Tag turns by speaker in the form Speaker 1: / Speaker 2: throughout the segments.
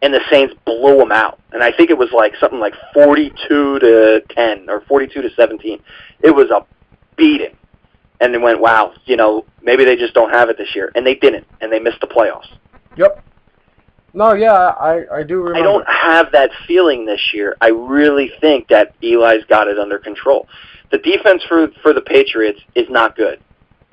Speaker 1: and the Saints blew them out. And I think it was like something like 42-10 or 42-17. It was a beating. And they went, wow, maybe they just don't have it this year. And they didn't, and they missed the playoffs.
Speaker 2: Yep. No, yeah, I do remember.
Speaker 1: I don't have that feeling this year. I really think that Eli's got it under control. The defense for the Patriots is not good.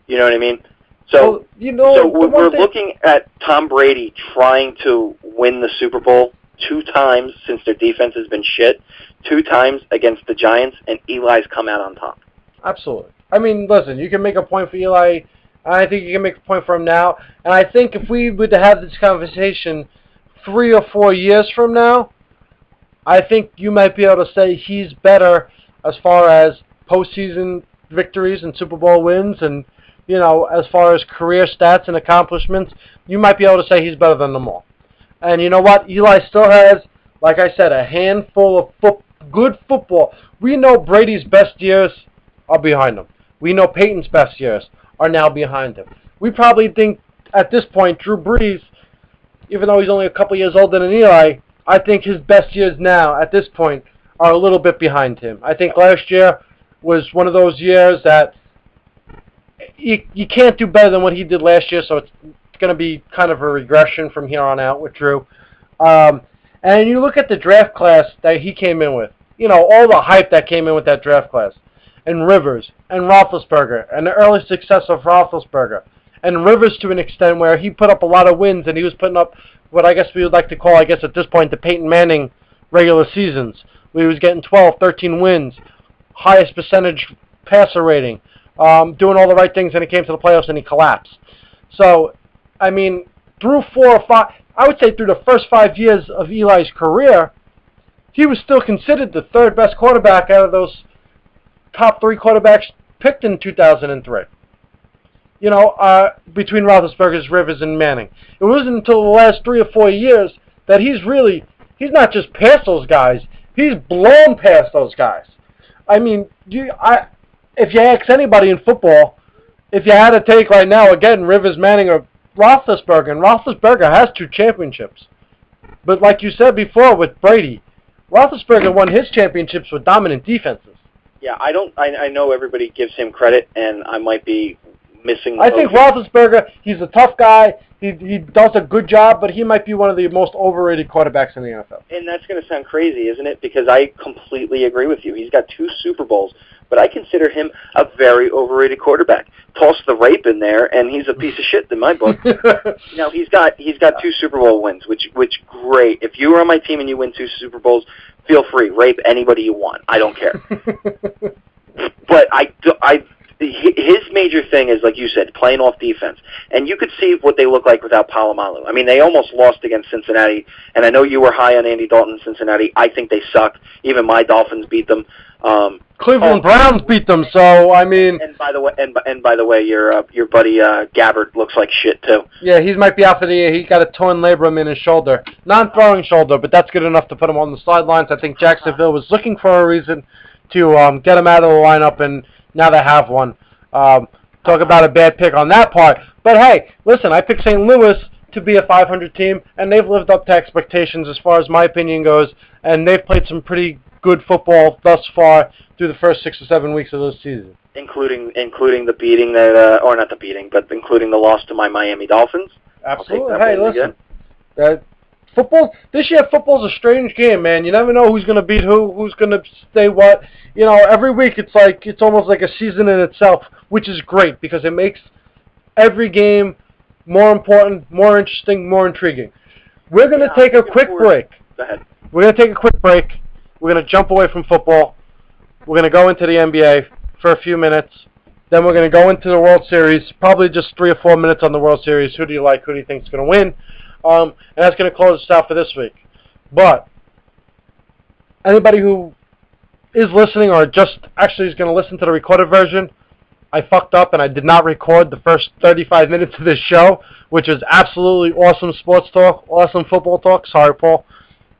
Speaker 1: You know what I mean? So, we're looking at Tom Brady trying to win the Super Bowl 2 times since their defense has been shit, 2 times against the Giants, and Eli's come out on top.
Speaker 2: Absolutely. I mean, listen, you can make a point for Eli. I think you can make a point for him now. And I think if we were to have this conversation 3 or 4 years from now, I think you might be able to say he's better as far as postseason victories and Super Bowl wins and, as far as career stats and accomplishments, you might be able to say he's better than them all. And you know what? Eli still has, like I said, a handful of good football. We know Brady's best years are behind him. We know Peyton's best years are now behind him. We probably think, at this point, Drew Brees, even though he's only a couple years older than Eli, I think his best years now, at this point, are a little bit behind him. I think last year was one of those years that you can't do better than what he did last year, so it's going to be kind of a regression from here on out with Drew. And you look at the draft class that he came in with, all the hype that came in with that draft class, and Rivers, and Roethlisberger, and the early success of Roethlisberger, and Rivers to an extent where he put up a lot of wins, and he was putting up what I guess we would like to call, at this point, the Peyton Manning regular seasons, where he was getting 12, 13 wins, highest percentage passer rating, doing all the right things, and it came to the playoffs, and he collapsed. So, I mean, through 4 or 5, I would say through the first 5 years of Eli's career, he was still considered the 3rd best quarterback out of those top 3 quarterbacks picked in 2003. Between Roethlisberger's, Rivers, and Manning. It wasn't until the last 3 or 4 years that he's not just past those guys, he's blown past those guys. I mean, if you ask anybody in football, if you had to take right now, again, Rivers, Manning, or Roethlisberger, and Roethlisberger has 2 championships. But like you said before with Brady, Roethlisberger won his championships with dominant defenses.
Speaker 1: Yeah, I know everybody gives him credit, and I might be missing.
Speaker 2: I think Roethlisberger, he's a tough guy. He does a good job, but he might be one of the most overrated quarterbacks in the NFL.
Speaker 1: And that's going to sound crazy, isn't it? Because I completely agree with you. He's got 2 Super Bowls, but I consider him a very overrated quarterback. Toss the rape in there, and he's a piece of shit in my book. He's got 2 Super Bowl wins, which great. If you were on my team and you win 2 Super Bowls, feel free, rape anybody you want. I don't care. But his major thing is, like you said, playing off defense. And you could see what they look like without Palomalu. I mean, they almost lost against Cincinnati, and I know you were high on Andy Dalton in Cincinnati. I think they suck. Even my Dolphins beat them.
Speaker 2: Cleveland Browns beat them, so I mean.
Speaker 1: And by the way, your buddy Gabbard looks like shit too.
Speaker 2: Yeah, he might be out for the year. He got a torn labrum in his shoulder, non-throwing shoulder, but that's good enough to put him on the sidelines. I think Jacksonville was looking for a reason to get him out of the lineup, and now they have one. Talk about a bad pick on that part. But hey, listen, I picked St. Louis to be a 500 team, and they've lived up to expectations as far as my opinion goes, and they've played some pretty good football thus far through the first 6 or 7 weeks of this season.
Speaker 1: Including the beating that, or not the beating, but including the loss to my Miami Dolphins.
Speaker 2: Absolutely. Hey, listen, this year football's a strange game, man. You never know who's going to beat who's going to say what. Every week it's almost like a season in itself, which is great because it makes every game more important, more interesting, more intriguing. We're going to take a quick break.
Speaker 1: Go ahead.
Speaker 2: We're going to take a quick break. We're going to jump away from football. We're going to go into the NBA for a few minutes. Then we're going to go into the World Series, probably just 3 or 4 minutes on the World Series. Who do you like? Who do you think is going to win? And that's going to close us out for this week. But anybody who is listening or just actually is going to listen to the recorded version, I fucked up and I did not record the first 35 minutes of this show, which is absolutely awesome sports talk, awesome football talk. Sorry, Paul.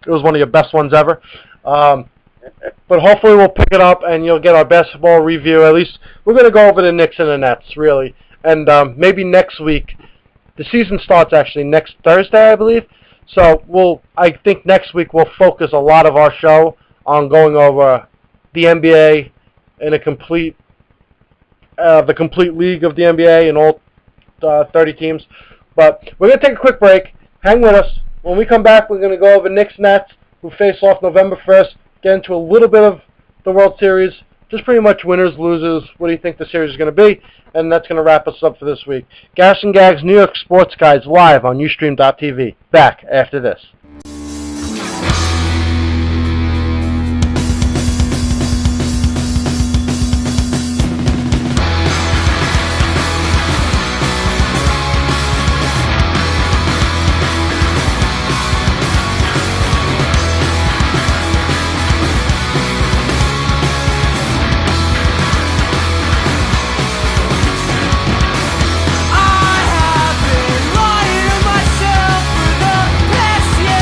Speaker 2: It was one of your best ones ever. But hopefully we'll pick it up and you'll get our basketball review. At least we're going to go over the Knicks and the Nets, really. And maybe next week. The season starts actually next Thursday, I believe. So I think next week we'll focus a lot of our show on going over the NBA in a complete, the complete league of the NBA and all 30 teams. But we're going to take a quick break. Hang with us. When we come back, we're going to go over Knicks Nets, who face off November 1st, get into a little bit of the World Series, just pretty much winners, losers, what do you think the series is going to be, and that's going to wrap us up for this week. Gas and Gags, New York Sports Guys, live on Ustream.tv. Back after this.
Speaker 3: I have been lying to myself for the past year.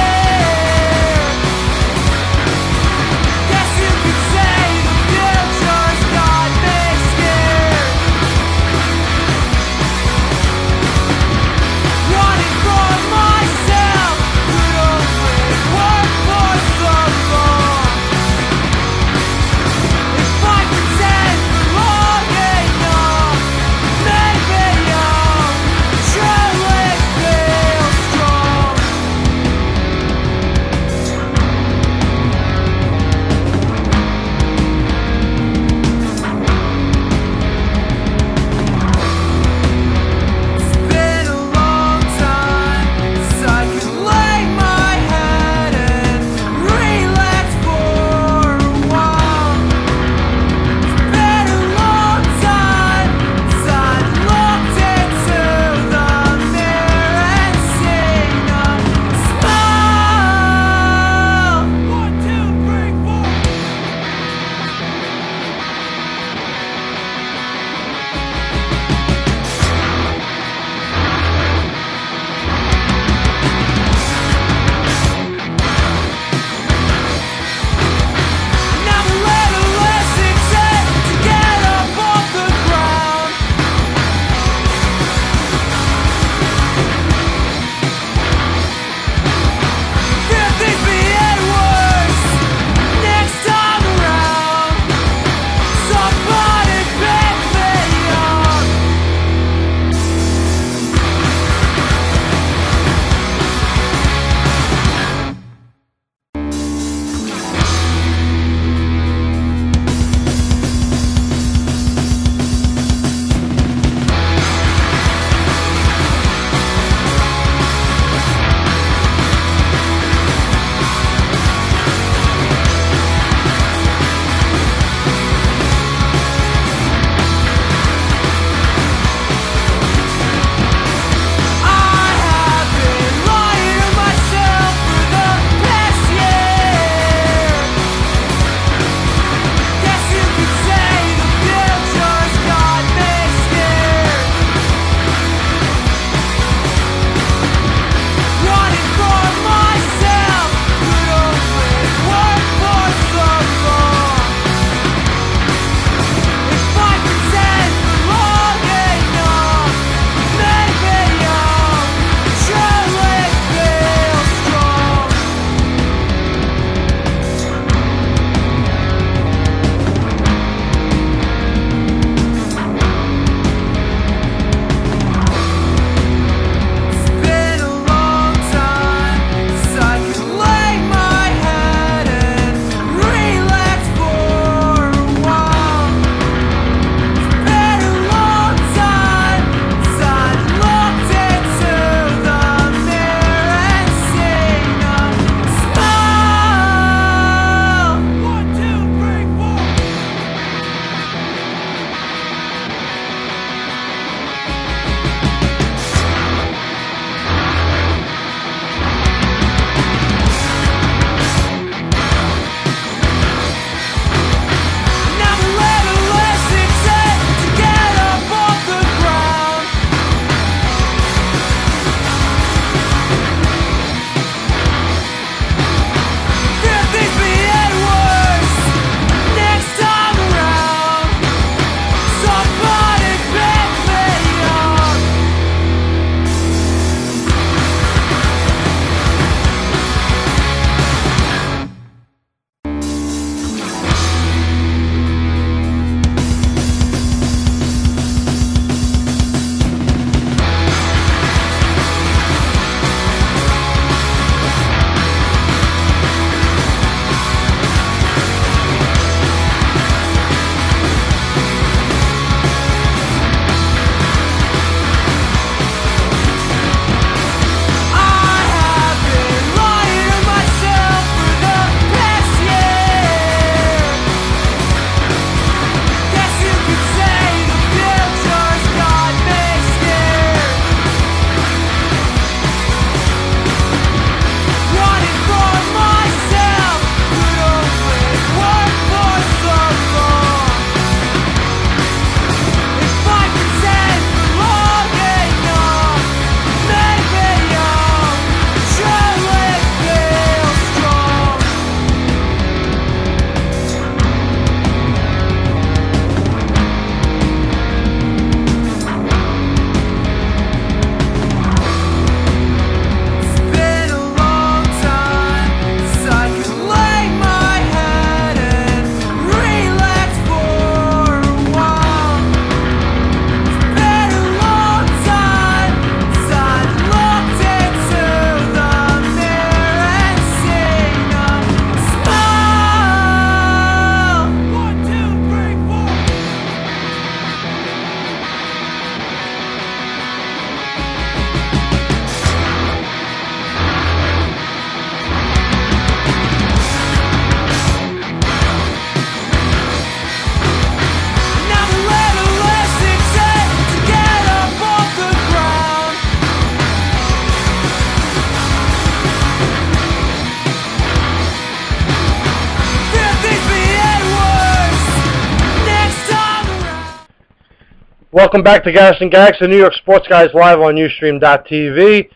Speaker 2: Welcome back to Gas and Gags, the New York Sports Guys live on Ustream.tv.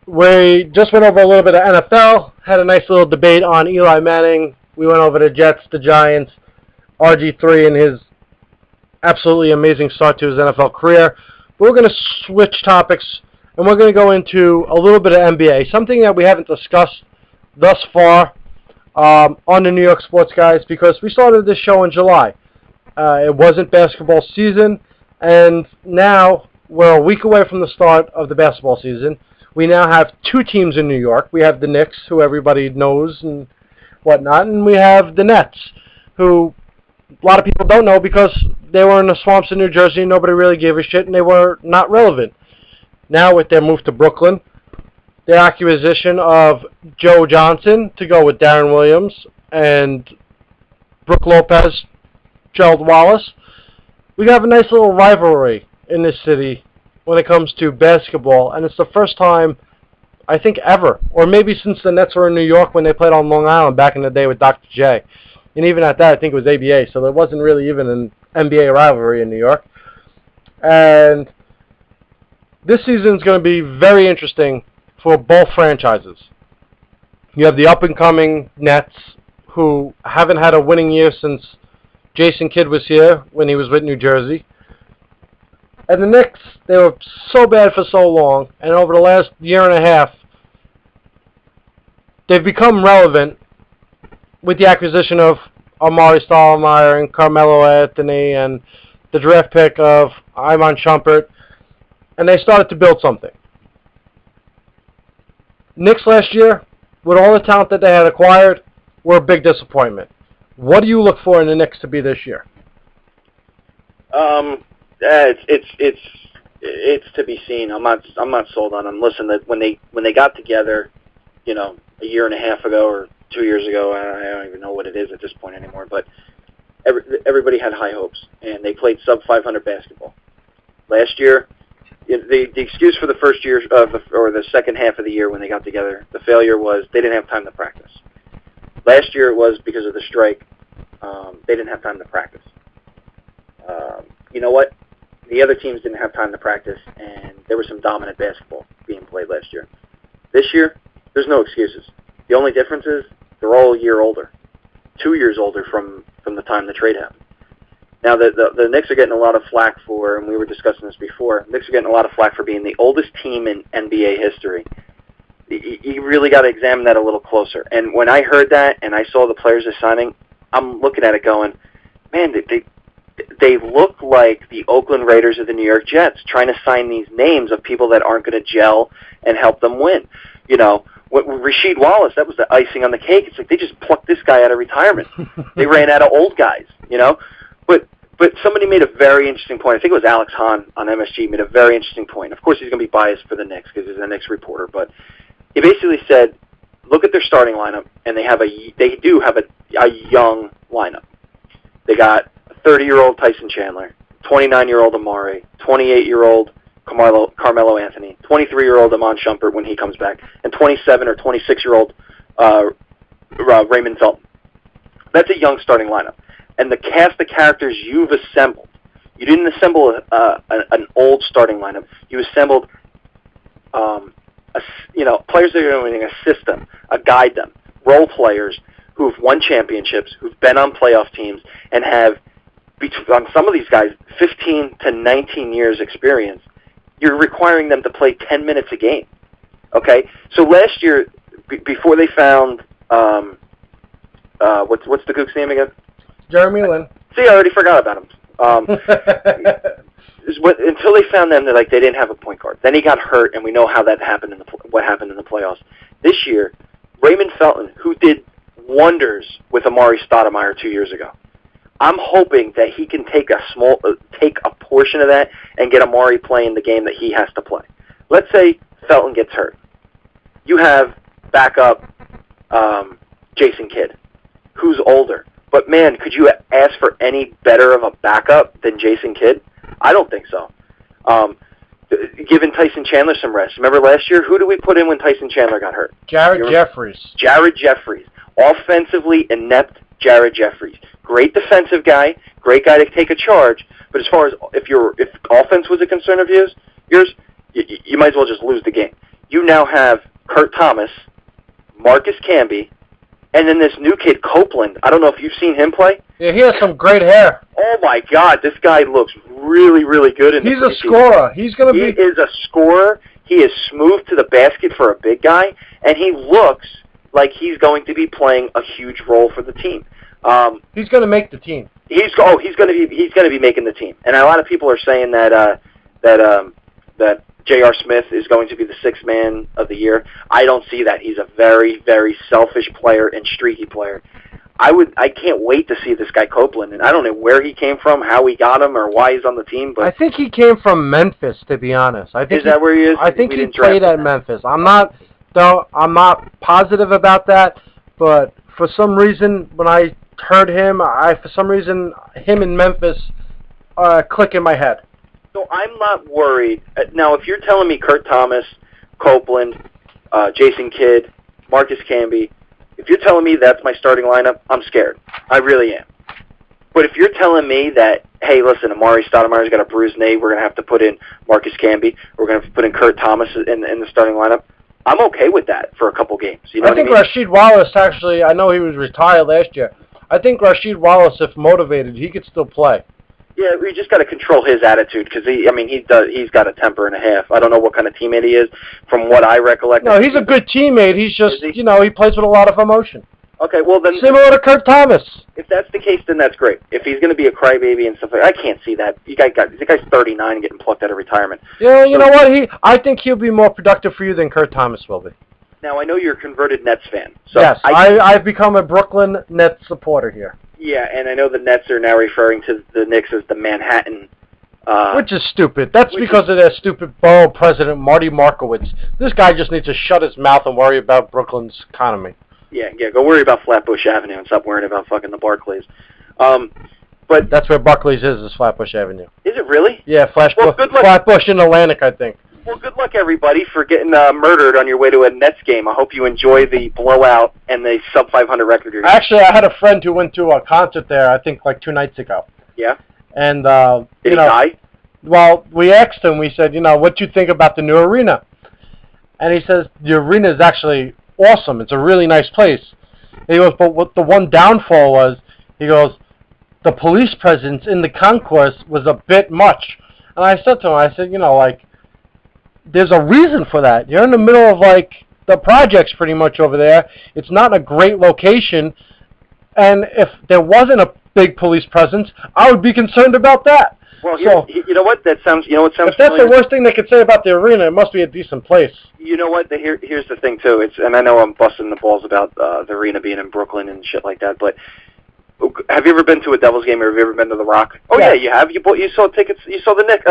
Speaker 2: We just went over a little bit of NFL, had a nice little debate on Eli Manning. We went over the Jets, the Giants, RG3 and his absolutely amazing start to his NFL career. But we're going to switch topics, and we're going to go into a little bit of NBA, something that we haven't discussed thus far on the New York Sports Guys, because we started this show in July. It wasn't basketball season, and now we're a week away from the start of the basketball season. We now have two teams in New York. We have the Knicks, who everybody knows and whatnot, and we have the Nets, who a lot of people don't know because they were in the swamps in New Jersey and nobody really gave a shit, and they were not relevant. Now with their move to Brooklyn, their acquisition of Joe Johnson to go with Darren Williams and Brook Lopez, Gerald Wallace, we have a nice little rivalry in this city when it comes to basketball, and it's the first time, I think, ever, or maybe since the Nets were in New York when they played on Long Island back in the day with Dr. J. And even at that, I think it was ABA, so there wasn't really even an NBA rivalry in New York. And this season is going to be very interesting for both franchises. You have the up-and-coming Nets, who haven't had a winning year since Jason Kidd was here when he was with New Jersey. And the Knicks, they were so bad for so long, and over the last year and a half, they've become relevant with the acquisition of Amari Stoudemire and Carmelo Anthony and the draft pick of Iman Shumpert, and they started to build something. Knicks last year, with all the talent that they had acquired, were a big disappointment. What do you look for in the Knicks to be this year?
Speaker 1: It's to be seen. I'm not sold on them. Listen, that when they got together, a year and a half ago or 2 years ago, I don't even know what it is at this point anymore. But everybody had high hopes, and they played sub 500 basketball. Last year, the excuse for the first year or the second half of the year when they got together, the failure was they didn't have time to practice. Last year it was because of the strike. They didn't have time to practice. You know what? The other teams didn't have time to practice, and there was some dominant basketball being played last year. This year, there's no excuses. The only difference is they're all a year older, 2 years older from the time the trade happened. Now, the Knicks are getting a lot of flack for, and we were discussing this before, Knicks are getting a lot of flack for being the oldest team in NBA history. You really got to examine that a little closer. And when I heard that and I saw the players they're signing, I'm looking at it going, man, they look like the Oakland Raiders of the New York Jets, trying to sign these names of people that aren't going to gel and help them win. With Rasheed Wallace, that was the icing on the cake. It's like they just plucked this guy out of retirement. They ran out of old guys, But somebody made a very interesting point. I think it was Alex Hahn on MSG made a very interesting point. Of course, he's going to be biased for the Knicks because he's a Knicks reporter, but he basically said, look at their starting lineup, and they do have a young lineup. They got a 30-year-old Tyson Chandler, 29-year-old Amari, 28-year-old Carmelo Anthony, 23-year-old Iman Shumpert when he comes back, and 27 or 26-year-old Raymond Felton. That's a young starting lineup. And the cast of characters you've assembled, you didn't assemble an old starting lineup. You assembled players that are doing a system, guide them, role players who've won championships, who've been on playoff teams, and have, on some of these guys, 15 to 19 years experience. You're requiring them to play 10 minutes a game. Okay? So last year, before they found, what's the Gook's name again?
Speaker 2: Jeremy Lin.
Speaker 1: See, I already forgot about him. Until they found them, they didn't have a point guard. Then he got hurt, and we know how that happened what happened in the playoffs. This year, Raymond Felton, who did wonders with Amari Stoudemire 2 years ago, I'm hoping that he can take a portion of that and get Amari playing the game that he has to play. Let's say Felton gets hurt. You have backup Jason Kidd, who's older. But, man, could you ask for any better of a backup than Jason Kidd? I don't think so. Giving Tyson Chandler some rest. Remember last year? Who did we put in when Tyson Chandler got hurt?
Speaker 2: Jared Jeffries.
Speaker 1: Jared Jeffries. Offensively inept Jared Jeffries. Great defensive guy, great guy to take a charge, but as far as if offense was a concern of yours, you might as well just lose the game. You now have Kurt Thomas, Marcus Camby, and then this new kid, Copeland. I don't know if you've seen him play.
Speaker 2: Yeah, he has some great hair.
Speaker 1: Oh, my God. This guy looks really, really good.
Speaker 2: He's a scorer. He is
Speaker 1: a scorer. He is smooth to the basket for a big guy, and he looks like he's going to be playing a huge role for the team.
Speaker 2: He's going to make the team.
Speaker 1: He's going to be making the team. And a lot of people are saying that J.R. Smith is going to be the sixth man of the year. I don't see that. He's a very, very selfish player and streaky player. I can't wait to see this guy Copeland, and I don't know where he came from, how he got him, or why he's on the team. But
Speaker 2: I think he came from Memphis, to be honest.
Speaker 1: Is that where he is?
Speaker 2: I think he played at Memphis. I'm not positive about that, but for some reason, when I heard him, him in Memphis click in my head.
Speaker 1: So I'm not worried. Now, if you're telling me Kurt Thomas, Copeland, Jason Kidd, Marcus Camby, if you're telling me that's my starting lineup, I'm scared. I really am. But if you're telling me that, hey, listen, Amari Stoudemire's got a bruised knee, we're going to have to put in Marcus Camby, we're going to put in Kurt Thomas in the starting lineup, I'm okay with that for a couple games. You know
Speaker 2: I think Rasheed Wallace, actually, I know he was retired last year. I think Rasheed Wallace, if motivated, he could still play.
Speaker 1: Yeah, we just got to control his attitude because he's got a temper and a half. I don't know what kind of teammate he is, from what I recollect.
Speaker 2: No, he's a good teammate. He's just, he plays with a lot of emotion.
Speaker 1: Okay, well then,
Speaker 2: similar to Kurt Thomas.
Speaker 1: If that's the case, then that's great. If he's going to be a crybaby and stuff like that, I can't see that. The guy's 39 and getting plucked out of retirement.
Speaker 2: Yeah, you know what? I think he'll be more productive for you than Kurt Thomas will be.
Speaker 1: Now I know you're a converted Nets fan. So
Speaker 2: yes, I've become a Brooklyn Nets supporter here.
Speaker 1: Yeah, and I know the Nets are now referring to the Knicks as the Manhattan.
Speaker 2: Which is stupid. That's because of their stupid borough president, Marty Markowitz. This guy just needs to shut his mouth and worry about Brooklyn's economy.
Speaker 1: Yeah, go worry about Flatbush Avenue and stop worrying about fucking the Barclays. But
Speaker 2: that's where Barclays is Flatbush Avenue.
Speaker 1: Is it really?
Speaker 2: Yeah, Flatbush in Atlantic, I think.
Speaker 1: Well, good luck, everybody, for getting murdered on your way to a Nets game. I hope you enjoy the blowout and the sub-500 record.
Speaker 2: Actually, I had a friend who went to a concert there, I think, like 2 nights ago.
Speaker 1: Yeah?
Speaker 2: And,
Speaker 1: Did he die?
Speaker 2: Well, we asked him, we said, what do you think about the new arena? And he says, the arena is actually awesome. It's a really nice place. He goes, but what the one downfall was, he goes, the police presence in the concourse was a bit much. And I said to him, there's a reason for that. You're in the middle of, the projects pretty much over there. It's not in a great location. And if there wasn't a big police presence, I would be concerned about that.
Speaker 1: Well, you know what? If that's
Speaker 2: the worst thing they could say about the arena, it must be a decent place.
Speaker 1: You know what? Here's the thing, too. And I know I'm busting the balls about the arena being in Brooklyn and shit like that, but have you ever been to a Devils game, or have you ever been to the Rock? Oh, yeah, you have. You saw tickets. You saw the Nets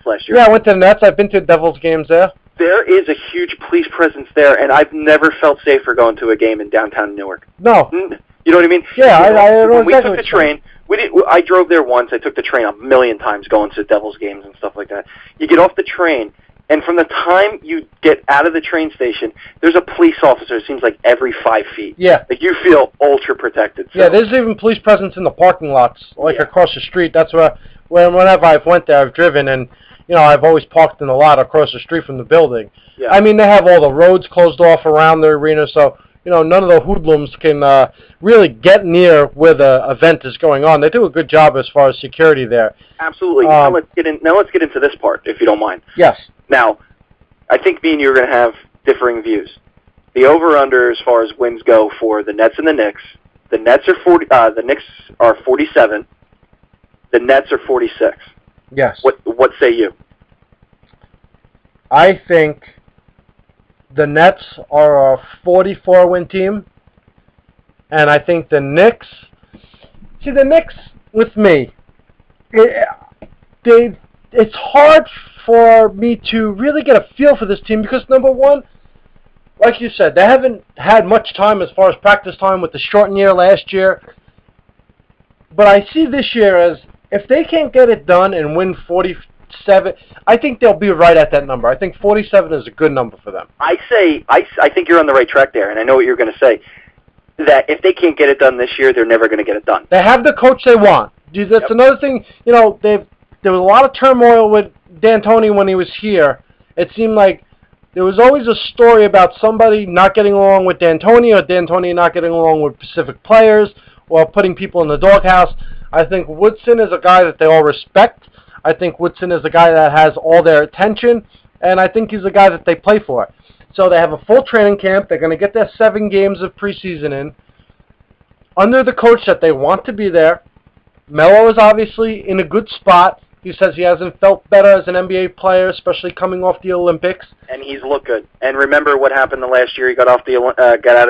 Speaker 1: last year.
Speaker 2: Yeah, I went to the Nets. I've been to Devils games there.
Speaker 1: There is a huge police presence there, and I've never felt safer going to a game in downtown Newark.
Speaker 2: No.
Speaker 1: You know what I mean?
Speaker 2: Yeah, I don't
Speaker 1: when we took the train, I drove there once. I took the train a million times going to Devils games and stuff like that. You get off the train, and from the time you get out of the train station, there's a police officer, it seems like, every 5 feet.
Speaker 2: Yeah.
Speaker 1: You feel ultra-protected. So.
Speaker 2: Yeah, there's even police presence in the parking lots, across the street. That's where, whenever I've went there, I've driven, and, I've always parked in the lot across the street from the building.
Speaker 1: Yeah.
Speaker 2: I mean, they have all the roads closed off around the arena, so, none of the hoodlums can really get near where the event is going on. They do a good job as far as security there.
Speaker 1: Absolutely. Now let's get into this part, if you don't mind.
Speaker 2: Yes.
Speaker 1: Now, I think me and you are going to have differing views. The over/under as far as wins go for the Nets and the Knicks. The Nets are 40. The Knicks are 47. The Nets are 46.
Speaker 2: Yes.
Speaker 1: What say you?
Speaker 2: I think the Nets are a 44-win team, and I think the Knicks. See, the Knicks with me, it's hard for me to really get a feel for this team because, number one, like you said, they haven't had much time as far as practice time with the shortened year last year. But I see this year as, if they can't get it done and win 47, I think they'll be right at that number. I think 47 is a good number for them.
Speaker 1: I think you're on the right track there, and I know what you're going to say. that if they can't get it done this year, they're never going to get it done.
Speaker 2: They have the coach they want. That's another thing. You know, there was a lot of turmoil with D'Antoni when he was here. It seemed like there was always a story about somebody not getting along with D'Antoni, or D'Antoni not getting along with specific players, or putting people in the doghouse. I think Woodson is a guy that they all respect. I think Woodson is a guy that has all their attention, and I think he's a guy that they play for. So they have a full training camp. They're going to get their 7 games of preseason in under the coach that they want to be there. Melo is obviously in a good spot. He says he hasn't felt better as an NBA player, especially coming off the Olympics.
Speaker 1: And he's looked good. And remember what happened the last year? He got out of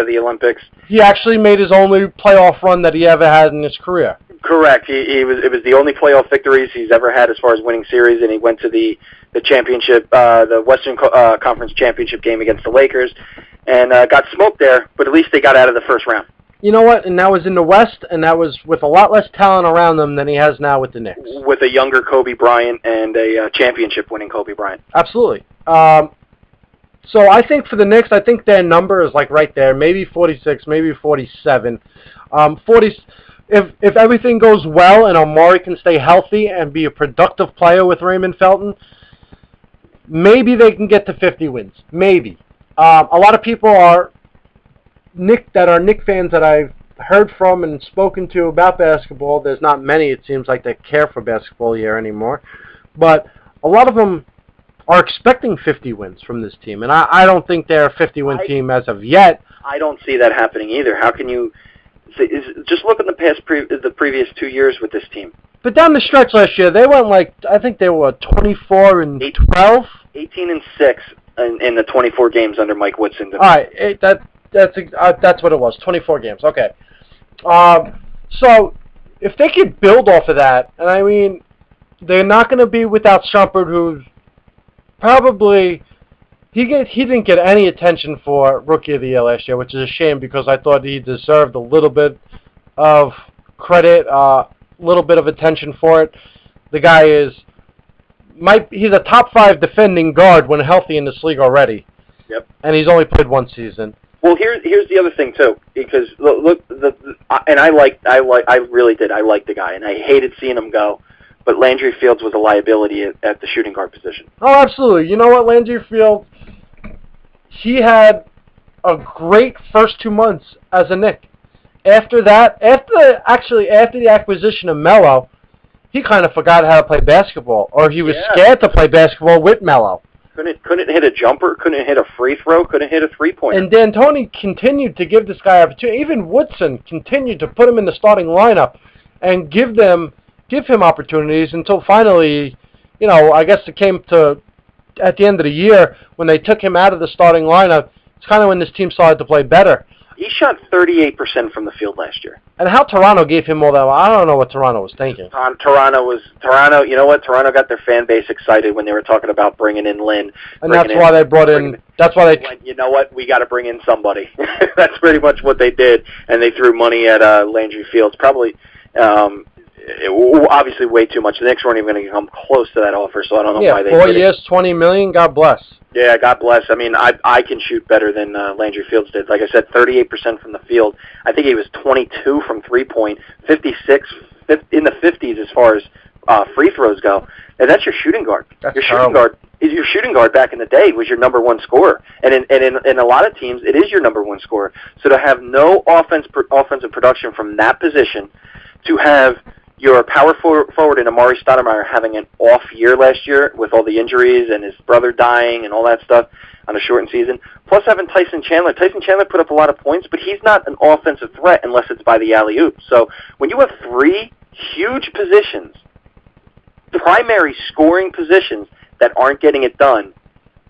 Speaker 1: the Olympics.
Speaker 2: He actually made his only playoff run that he ever had in his career.
Speaker 1: Correct. It was the only playoff victories he's ever had as far as winning series, and he went to the championship, the Western Conference championship game against the Lakers, and got smoked there. But at least they got out of the first round.
Speaker 2: You know what? And that was in the West, and that was with a lot less talent around them than he has now with the Knicks.
Speaker 1: With a younger Kobe Bryant and a championship-winning Kobe Bryant.
Speaker 2: Absolutely. So I think for the Knicks, I think their number is like right there, maybe 46, maybe 47. 40. If everything goes well and Amari can stay healthy and be a productive player with Raymond Felton, maybe they can get to 50 wins. Maybe. A lot of people are Knick fans that I've heard from and spoken to about basketball. There's not many, it seems like, that care for basketball here anymore. But a lot of them are expecting 50 wins from this team, and I don't think they're a 50-win team as of yet.
Speaker 1: I don't see that happening either. How can you... Just look at the previous 2 years with this team.
Speaker 2: But down the stretch last year, they went I think they were 24-12?
Speaker 1: 18-6 in the 24 games under Mike Woodson.
Speaker 2: All right, that's what it was, 24 games. Okay. So if they could build off of that, and I mean, they're not going to be without Shumpert, who's probably... He didn't get any attention for Rookie of the Year last year, which is a shame because I thought he deserved a little bit of credit, a little bit of attention for it. The guy he's a top 5 defending guard when healthy in this league already.
Speaker 1: Yep. And
Speaker 2: he's only played 1 season.
Speaker 1: Well, here's the other thing too, because look, and I really did. I liked the guy, and I hated seeing him go. But Landry Fields was a liability at the shooting guard position.
Speaker 2: Oh, absolutely. You know what, Landry Fields, he had a great first 2 months as a Knick. After the acquisition of Melo, he kind of forgot how to play basketball, or he was scared to play basketball with Melo.
Speaker 1: Couldn't hit a jumper, couldn't hit a free throw, couldn't hit a three-pointer.
Speaker 2: And D'Antoni continued to give this guy opportunity. Even Woodson continued to put him in the starting lineup and give him opportunities until finally, I guess it came to at the end of the year when they took him out of the starting lineup. It's kind of when this team started to play better.
Speaker 1: He shot 38% from the field last year.
Speaker 2: And how Toronto gave him all that, I don't know what Toronto was thinking.
Speaker 1: Toronto, you know what? Toronto got their fan base excited when they were talking about bringing in Lynn.
Speaker 2: And that's why they brought in,
Speaker 1: you know what? We got to bring in somebody. That's pretty much what they did. And they threw money at Landry Fields. Probably, obviously way too much. The Knicks weren't even going to come close to that offer, so I don't know why they did it.
Speaker 2: 4 years, $20 million, God bless.
Speaker 1: Yeah, God bless. I mean, I can shoot better than Landry Fields did. Like I said, 38% from the field. I think he was 22 from three-point, 56 in the 50s as far as free throws go. And that's your shooting guard. Your shooting guard back in the day was your number 1 scorer. And in a lot of teams, it is your number 1 scorer. So to have no offensive production from that position, to have your power forward in Amari Stoudemire having an off year last year with all the injuries and his brother dying and all that stuff on a shortened season, plus having Tyson Chandler. Tyson Chandler put up a lot of points, but he's not an offensive threat unless it's by the alley-oop. So when you have 3 huge positions, primary scoring positions that aren't getting it done,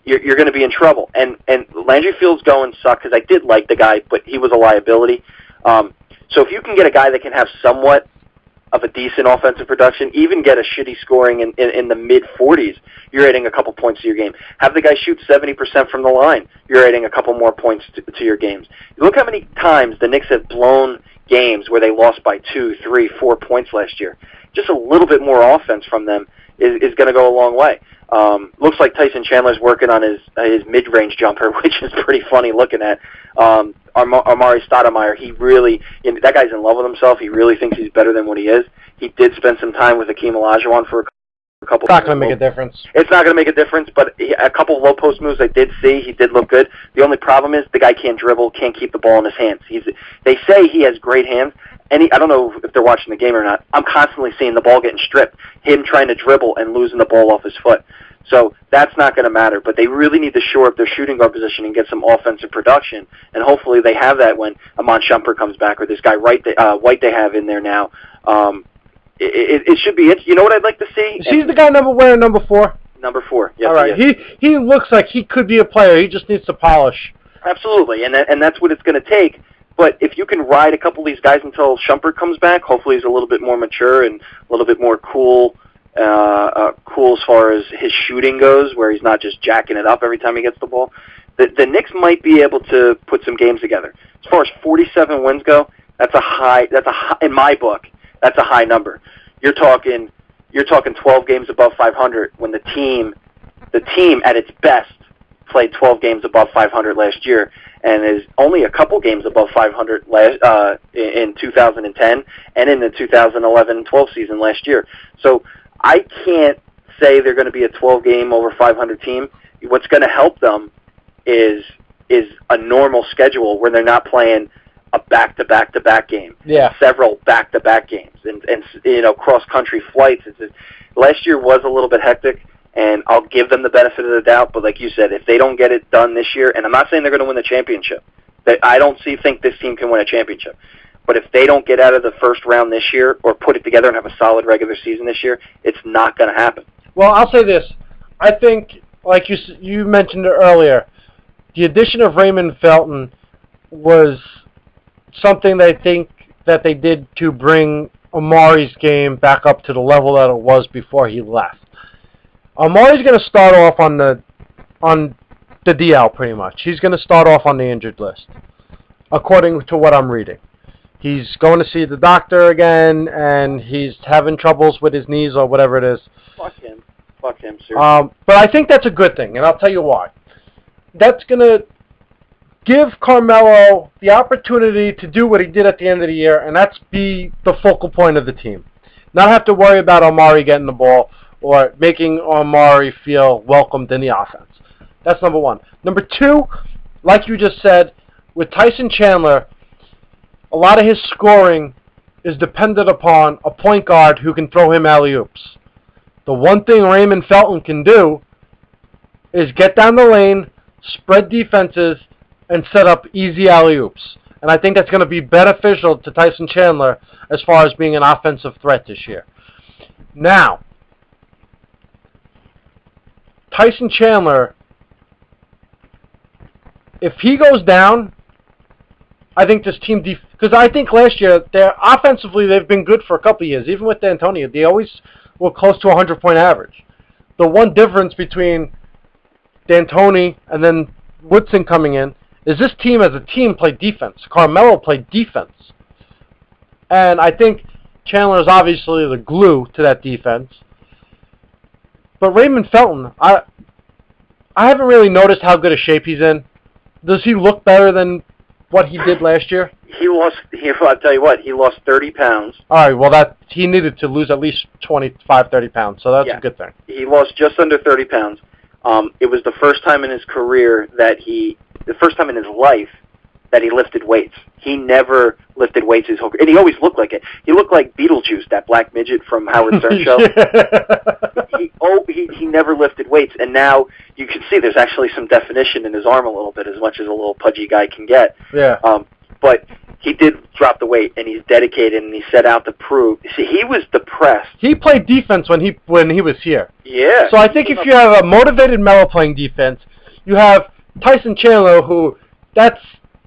Speaker 1: you're going to be in trouble. And Landry Fields going sucked because I did like the guy, but he was a liability. So if you can get a guy that can have somewhat of a decent offensive production, even get a shitty scoring in the mid-40s, you're adding a couple points to your game. Have the guy shoot 70% from the line, you're adding a couple more points to your games. Look how many times the Knicks have blown games where they lost by 2, 3, 4 points last year. Just a little bit more offense from them is going to go a long way. Looks like Tyson Chandler's working on his mid-range jumper, which is pretty funny looking at. Amari Stoudemire, he really, that guy's in love with himself. He really thinks he's better than what he is. He did spend some time with Hakeem Olajuwon for a couple.
Speaker 2: It's not going to make a difference.
Speaker 1: It's not going to make a difference, but a couple of low post moves I did see. He did look good. The only problem is the guy can't dribble, can't keep the ball in his hands. They say he has great hands. I don't know if they're watching the game or not. I'm constantly seeing the ball getting stripped, him trying to dribble and losing the ball off his foot. So that's not going to matter. But they really need to shore up their shooting guard position and get some offensive production. And hopefully they have that when Amon Shumpert comes back or this guy White they have in there now. It should be it. You know what I'd like to see?
Speaker 2: He's the guy wearing number 4.
Speaker 1: Number 4. Yes,
Speaker 2: all right. He looks like he could be a player. He just needs to polish.
Speaker 1: Absolutely, and that's what it's going to take. But if you can ride a couple of these guys until Shumpert comes back, hopefully he's a little bit more mature and a little bit more cool as far as his shooting goes, where he's not just jacking it up every time he gets the ball. The Knicks might be able to put some games together. As far as 47 wins go, that's a high. In my book, that's a high number. You're talking 12 games above 500 when the team at its best played 12 games above 500 last year, and is only a couple games above 500 in 2010 and in the 2011-12 season last year. So I can't say they're going to be a 12-game over 500 team. What's going to help them is a normal schedule where they're not playing a back-to-back-to-back game.
Speaker 2: Yeah.
Speaker 1: Several back-to-back games and cross-country flights. Last year was a little bit hectic. And I'll give them the benefit of the doubt, but like you said, if they don't get it done this year, and I'm not saying they're going to win the championship. I don't think this team can win a championship. But if they don't get out of the first round this year or put it together and have a solid regular season this year, it's not going to happen.
Speaker 2: Well, I'll say this. I think, like you mentioned it earlier, the addition of Raymond Felton was something that I think that they did to bring Amari's game back up to the level that it was before he left. Amari's going to start off on the DL pretty much. He's going to start off on the injured list, according to what I'm reading. He's going to see the doctor again, and he's having troubles with his knees or whatever it is.
Speaker 1: Fuck him, seriously.
Speaker 2: But I think that's a good thing, and I'll tell you why. That's going to give Carmelo the opportunity to do what he did at the end of the year, and that's be the focal point of the team. Not have to worry about Amari getting the ball or making Amari feel welcomed in the offense. That's number one. Number two, like you just said, with Tyson Chandler, a lot of his scoring is dependent upon a point guard who can throw him alley-oops. The one thing Raymond Felton can do is get down the lane, spread defenses, and set up easy alley-oops. And I think that's going to be beneficial to Tyson Chandler as far as being an offensive threat this year. Now, Tyson Chandler, if he goes down, I think this team, because I think last year, offensively, they've been good for a couple of years. Even with D'Antoni, they always were close to a 100-point average. The one difference between D'Antoni and then Woodson coming in is this team as a team played defense. Carmelo played defense. And I think Chandler is obviously the glue to that defense. But Raymond Felton, I haven't really noticed how good a shape he's in. Does he look better than what he did last year?
Speaker 1: I'll tell you what, he lost 30 pounds.
Speaker 2: All right, well, he needed to lose at least 25, 30 pounds, so that's a good thing.
Speaker 1: He lost just under 30 pounds. It was the first time in his career the first time in his life that he lifted weights. He never lifted weights his whole career, and he always looked like it. He looked like Beetlejuice, that black midget from Howard Stern show. He never lifted weights, and now you can see there's actually some definition in his arm a little bit, as much as a little pudgy guy can get.
Speaker 2: Yeah.
Speaker 1: But he did drop the weight, and he's dedicated, and he set out to prove. See, he was depressed. He
Speaker 2: played defense when he was here.
Speaker 1: Yeah.
Speaker 2: So I think if you have a motivated Melo playing defense, you have Tyson Chandler, who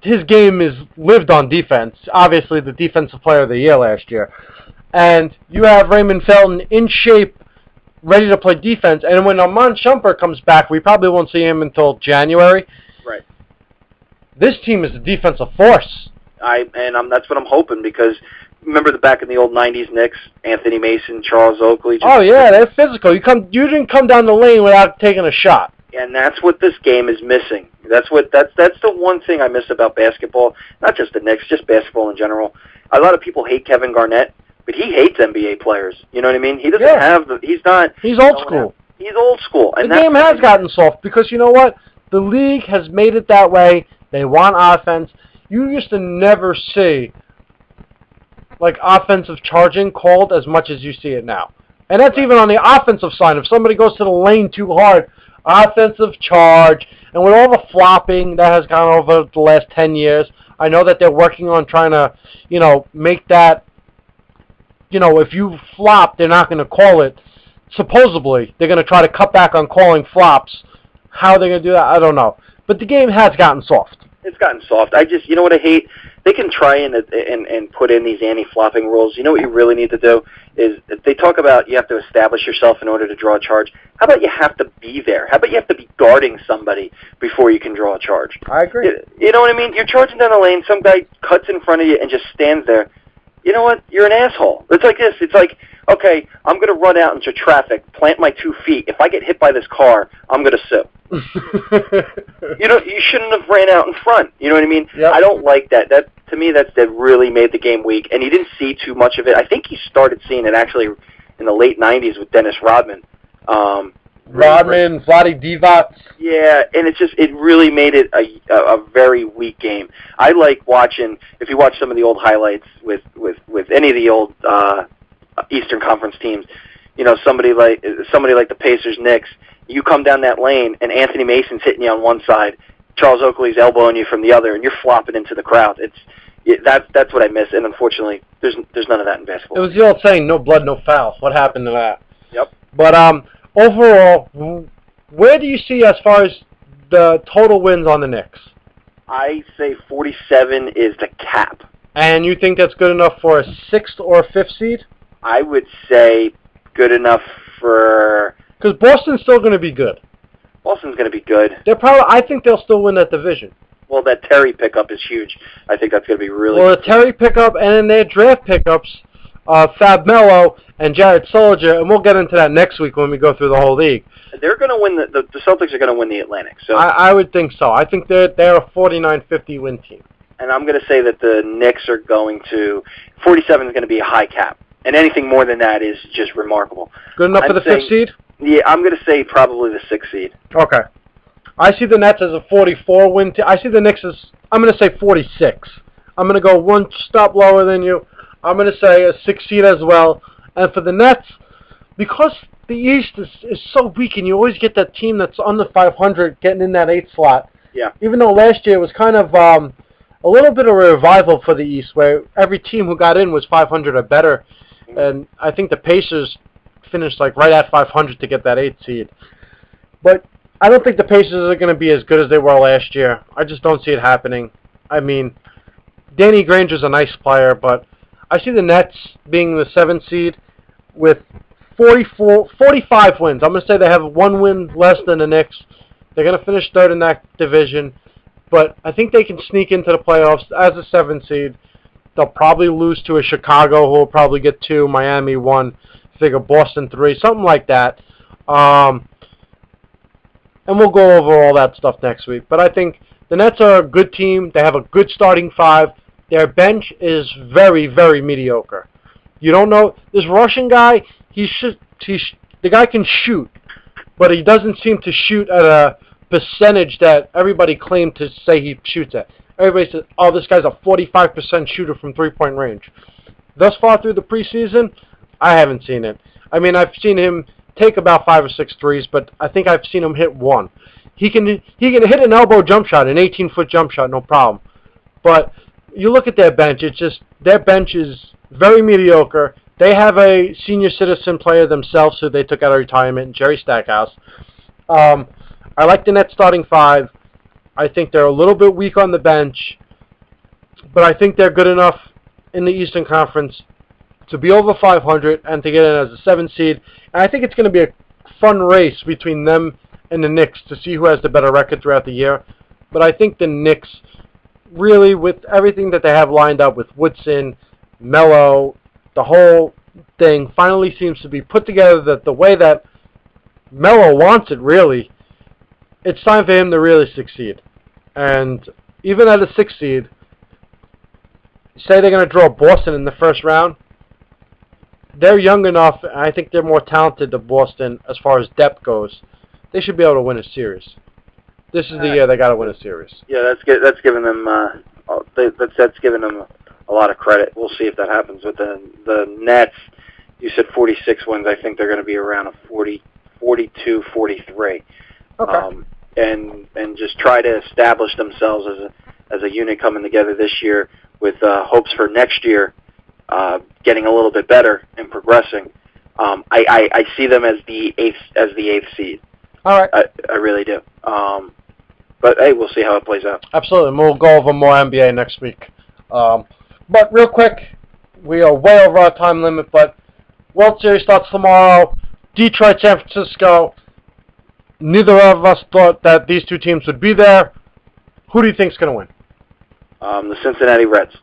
Speaker 2: his game is lived on defense. Obviously, the defensive player of the year last year. And you have Raymond Felton in shape, ready to play defense. And when Amon Shumpert comes back, we probably won't see him until January.
Speaker 1: Right.
Speaker 2: This team is a defensive force.
Speaker 1: That's what I'm hoping, because remember back in the old '90s Knicks, Anthony Mason, Charles Oakley.
Speaker 2: Oh yeah, they're physical. You didn't come down the lane without taking a shot.
Speaker 1: And that's what this game is missing. That's the one thing I miss about basketball. Not just the Knicks, just basketball in general. A lot of people hate Kevin Garnett, but he hates NBA players. You know what I mean? He doesn't have the. He's not.
Speaker 2: He's old school.
Speaker 1: He's old school. And
Speaker 2: the game has gotten soft because you know what? The league has made it that way. They want offense. You used to never see like offensive charging called as much as you see it now. And that's even on the offensive side. If somebody goes to the lane too hard, offensive charge. And with all the flopping that has gone over the last 10 years, I know that they're working on trying to, make that, if you flop, they're not going to call it. Supposedly, they're going to try to cut back on calling flops. How they're going to do that, I don't know. But the game has gotten soft.
Speaker 1: It's gotten soft. You know what I hate? They can try and put in these anti-flopping rules. You know what you really need to do is they talk about you have to establish yourself in order to draw a charge. How about you have to be there? How about you have to be guarding somebody before you can draw a charge?
Speaker 2: I agree.
Speaker 1: You know what I mean? You're charging down the lane. Some guy cuts in front of you and just stands there. You know what? You're an asshole. It's like this. It's like, okay, I'm going to run out into traffic, plant my 2 feet. If I get hit by this car, I'm going to sue. You shouldn't have ran out in front. You know what I mean?
Speaker 2: Yep.
Speaker 1: I don't like that. That to me, that really made the game weak. And you didn't see too much of it. I think he started seeing it actually in the late '90s with Dennis Rodman.
Speaker 2: Rodman, Vlade Divac.
Speaker 1: Yeah, and it really made it a very weak game. I like watching, if you watch some of the old highlights with any of the old Eastern Conference teams, somebody like the Pacers, Knicks. You come down that lane, and Anthony Mason's hitting you on one side, Charles Oakley's elbowing you from the other, and you're flopping into the crowd. That's what I miss, and unfortunately, there's none of that in basketball.
Speaker 2: It was the old saying, no blood, no foul. What happened to that?
Speaker 1: Yep.
Speaker 2: But overall, where do you see as far as the total wins on the Knicks?
Speaker 1: I say 47 is the cap.
Speaker 2: And you think that's good enough for a 6th or a 5th seed?
Speaker 1: I would say good enough for...
Speaker 2: Because Boston's still going to be good.
Speaker 1: Boston's going to be good.
Speaker 2: I think they'll still win that division.
Speaker 1: Well, that Terry pickup is huge. I think that's going to be really
Speaker 2: Well, the Terry pickup and then their draft pickups, Fab Melo and Jared Sullinger, and we'll get into that next week when we go through the whole league.
Speaker 1: They're going to win, the Celtics are going to win the Atlantic. So
Speaker 2: I would think so. I think they're a 49-50 win team.
Speaker 1: And I'm going to say that the Knicks are going to, 47 is going to be a high cap. And anything more than that is just remarkable.
Speaker 2: Good enough for the 5th seed?
Speaker 1: Yeah, I'm going to say probably the 6th seed.
Speaker 2: Okay. I see the Nets as a 44 win team. I see the Knicks as, I'm going to say 46. I'm going to go one stop lower than you. I'm going to say a 6th seed as well. And for the Nets, because the East is so weak and you always get that team that's under 500 getting in that 8th slot.
Speaker 1: Yeah.
Speaker 2: Even though last year was kind of a little bit of a revival for the East where every team who got in was 500 or better. And I think the Pacers finished like right at 500 to get that 8th seed. But I don't think the Pacers are going to be as good as they were last year. I just don't see it happening. I mean, Danny Granger's a nice player, but I see the Nets being the 7th seed with 45 wins. I'm going to say they have 1 win less than the Knicks. They're going to finish 3rd in that division. But I think they can sneak into the playoffs as a 7th seed. They'll probably lose to a Chicago, who will probably get 2, Miami 1, figure Boston 3, something like that. And we'll go over all that stuff next week. But I think the Nets are a good team. They have a good starting 5. Their bench is very, very mediocre. You don't know this Russian guy. The guy can shoot, but he doesn't seem to shoot at a percentage that everybody claimed to say he shoots at. Everybody says, oh, this guy's a 45% shooter from three-point range. Thus far through the preseason, I haven't seen it. I mean, I've seen him take about 5 or 6 threes, but I think I've seen him hit 1. He can hit an elbow jump shot, an 18-foot jump shot, no problem. But you look at their bench, it's just, their bench is very mediocre. They have a senior citizen player themselves who they took out of retirement, Jerry Stackhouse. I like the Nets starting 5. I think they're a little bit weak on the bench, but I think they're good enough in the Eastern Conference to be over 500 and to get in as a 7th seed. And I think it's going to be a fun race between them and the Knicks to see who has the better record throughout the year. But I think the Knicks, really, with everything that they have lined up with Woodson, Melo, the whole thing finally seems to be put together that the way that Melo wants it, really. it's time for him to really succeed. And even at a 6 seed, say they're going to draw Boston in the first round, they're young enough, and I think they're more talented than Boston as far as depth goes. They should be able to win a series. This is the year they got to win a series.
Speaker 1: Yeah, that's giving them that's giving them a lot of credit. We'll see if that happens with the Nets. You said 46 wins. I think they're going to be around a 42, 43.
Speaker 2: Okay.
Speaker 1: And just try to establish themselves as a unit coming together this year with hopes for next year getting a little bit better and progressing. I see them as the eighth seed.
Speaker 2: All right.
Speaker 1: I really do. But hey, we'll see how it plays out.
Speaker 2: Absolutely. And we'll go over more NBA next week. But real quick, we are way over our time limit, but World Series starts tomorrow. Detroit, San Francisco. Neither of us thought that these two teams would be there. Who do you think's going to win?
Speaker 1: The Cincinnati Reds.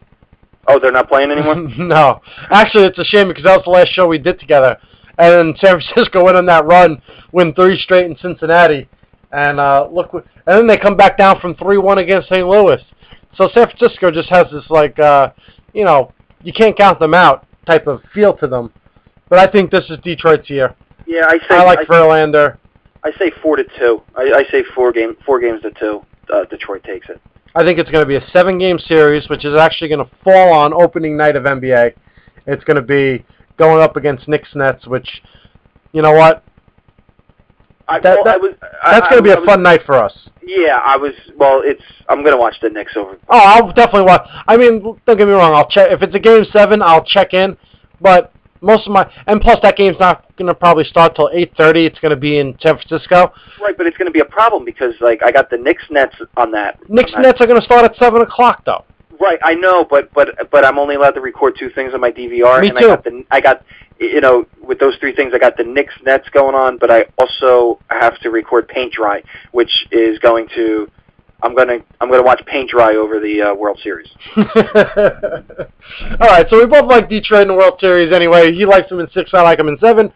Speaker 1: Oh, they're not playing anymore?
Speaker 2: No. Actually, it's a shame because that was the last show we did together. And San Francisco went on that run, win 3 straight in Cincinnati. And and then they come back down from 3-1 against St. Louis. So San Francisco just has this, you can't count them out type of feel to them. But I think this is Detroit's year.
Speaker 1: Yeah,
Speaker 2: I like Verlander.
Speaker 1: I say 4-2. I say 4 games to 2. Detroit takes it.
Speaker 2: I think it's going to be a 7-game series, which is actually going to fall on opening night of NBA. It's going to be going up against Knicks Nets, which, you know what? That's going to be a fun night for us.
Speaker 1: Yeah, I'm going to watch the Knicks over.
Speaker 2: Oh, I'll definitely watch. I mean, don't get me wrong. I'll check if it's a game 7. I'll check in, but plus that game's not going to probably start till 8:30. It's going to be in San Francisco.
Speaker 1: Right, but it's going to be a problem because I got the Knicks Nets on that.
Speaker 2: Nets are going to start at 7:00 though.
Speaker 1: Right, I know, but I'm only allowed to record 2 things on my DVR.
Speaker 2: Me too.
Speaker 1: I got with those 3 things, I got the Knicks Nets going on, but I also have to record Paint Dry, which is going to. I'm gonna watch paint dry over the World Series.
Speaker 2: All right, so we both like Detroit in the World Series anyway. He likes them in 6, I like them in 7.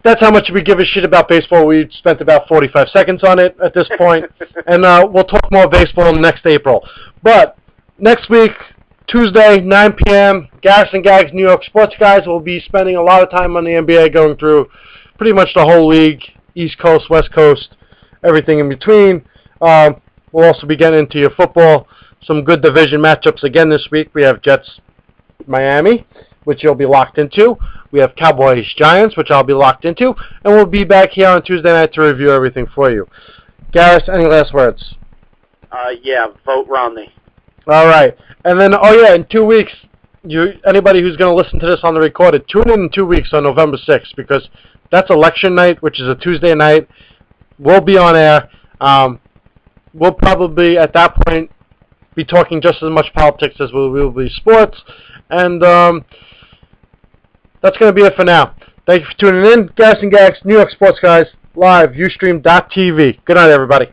Speaker 2: That's how much we give a shit about baseball. We spent about 45 seconds on it at this point, and we'll talk more baseball next April. But next week, Tuesday, 9 p.m., Garrison Gags, New York Sports Guys will be spending a lot of time on the NBA, going through pretty much the whole league, East Coast, West Coast, everything in between. We'll also be getting into your football, some good division matchups again this week. We have Jets-Miami, which you'll be locked into. We have Cowboys-Giants, which I'll be locked into. And we'll be back here on Tuesday night to review everything for you. Garris, any last words?
Speaker 1: Yeah, vote Romney.
Speaker 2: All right. And then, in 2 weeks, anybody who's going to listen to this on the recorded, tune in 2 weeks on November 6th, because that's election night, which is a Tuesday night. We'll be on air. We'll probably, at that point, be talking just as much politics as we will be sports. And that's going to be it for now. Thank you for tuning in. Gas and Gags, New York Sports Guys, live, Ustream.tv. Good night, everybody.